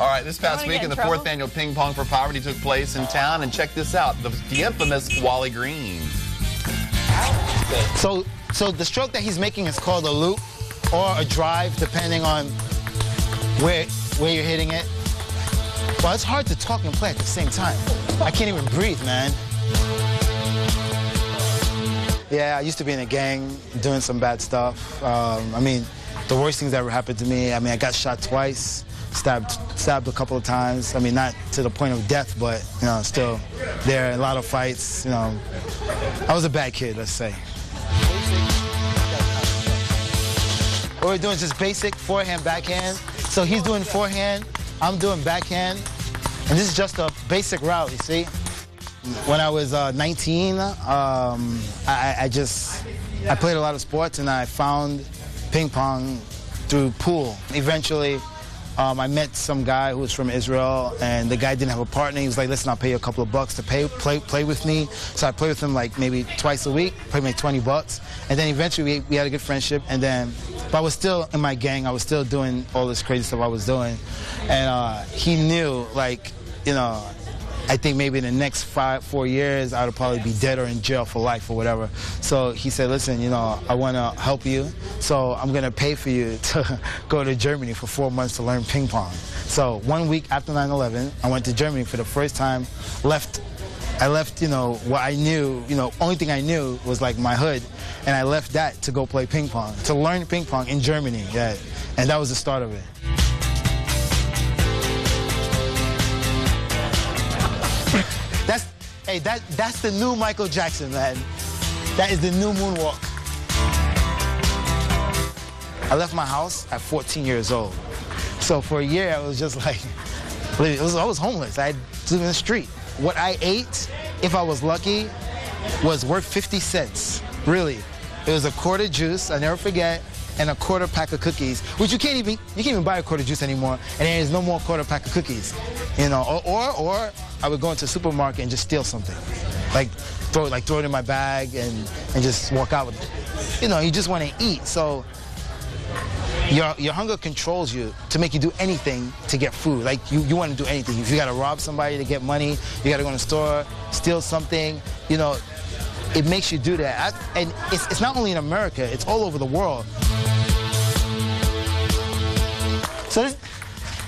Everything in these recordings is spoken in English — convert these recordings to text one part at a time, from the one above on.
All right, this past weekend, the 4th annual Ping Pong for Poverty took place in town, and check this out, the infamous Wally Green. So the stroke that he's making is called a loop or a drive, depending on where you're hitting it. Well, it's hard to talk and play at the same time. I can't even breathe, man. Yeah, I used to be in a gang, doing some bad stuff. I mean, the worst things that ever happened to me, I mean, I got shot twice, stabbed a couple of times. I mean, not to the point of death, but, you know, still there, a lot of fights, you know. I was a bad kid, let's say. What we're doing is just basic forehand, backhand. So he's doing forehand, I'm doing backhand, and this is just a basic route, you see? When I was 19, I played a lot of sports, and I found ping pong through pool. Eventually, I met some guy who was from Israel, and the guy didn't have a partner. He was like, listen, I'll pay you a couple of bucks to play with me. So I played with him like maybe twice a week, paid me 20 bucks. And then eventually we had a good friendship, and then, but I was still in my gang. I was still doing all this crazy stuff I was doing. And he knew, like, you know, I think maybe in the next 4 years, I would probably be dead or in jail for life or whatever. So he said, listen, you know, I want to help you, so I'm going to pay for you to go to Germany for 4 months to learn ping pong. So 1 week after 9/11, I went to Germany for the first time, I left, you know, what I knew, you know, only thing I knew was like my hood, and I left that to go play ping pong, to learn ping pong in Germany, yeah. And that was the start of it. That's the new Michael Jackson, man. That is the new moonwalk. I left my house at 14 years old. So for a year, I was just like, I was homeless. I lived in the street. What I ate, if I was lucky, was worth 50 cents, really. It was a quart of juice, I never forget, and a quarter pack of cookies, which you can't even buy a quart of juice anymore, and there is no more quarter pack of cookies, you know. Or I would go into a supermarket and just steal something, like throw it in my bag and just walk out with it. You know, you just want to eat, so your hunger controls you to make you do anything to get food. Like you want to do anything. If you got to rob somebody to get money, you got to go in the store, steal something, you know. It makes you do that. And it's not only in America, it's all over the world. So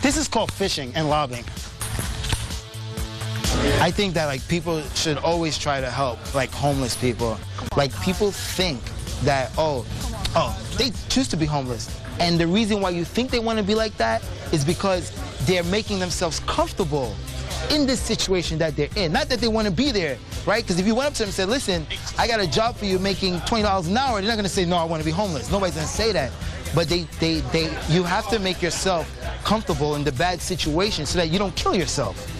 this is called fishing and lobbing. I think that, like, people should always try to help, like, homeless people. Like, people think that, oh, they choose to be homeless. And the reason why you think they want to be like that is because they're making themselves comfortable in this situation that they're in. Not that they want to be there, right? Because if you went up to them and said, listen, I got a job for you making $20 an hour, they're not going to say, no, I want to be homeless. Nobody's going to say that. But you have to make yourself comfortable in the bad situation so that you don't kill yourself.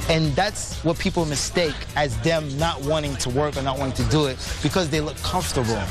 And that's what people mistake as them not wanting to work or not wanting to do it, because they look comfortable.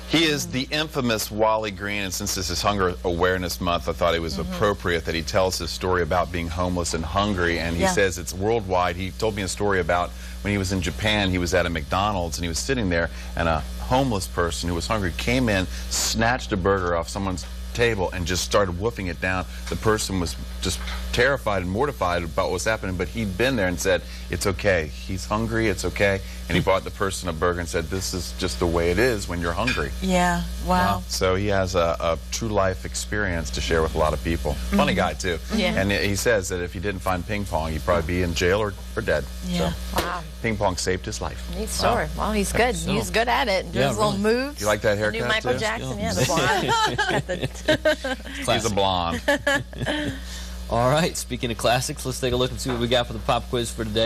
He is the infamous Wally Green, and since this is Hunger Awareness Month, I thought it was appropriate that he tells his story about being homeless and hungry, and he says it's worldwide. He told me a story about when he was in Japan. He was at a McDonald's, and he was sitting there, and a homeless person who was hungry came in, snatched a burger off someone's table, and just started wolfing it down. The person was just terrified and mortified about what was happening, but he'd been there and said, it's okay. He's hungry, it's okay. And he bought the person a burger and said, this is just the way it is when you're hungry. Yeah, wow. So he has a true life experience to share with a lot of people. Funny guy, too. Yeah. And he says that if he didn't find ping pong, he'd probably be in jail or dead. Yeah. So, Wow. Ping pong saved his life. Neat story. Well, he's good. So. He's good at it. Does little moves. You like that haircut, New Michael too? Jackson, yeah, the blonde. He's a blonde. All right, speaking of classics, let's take a look and see what we got for the pop quiz for today.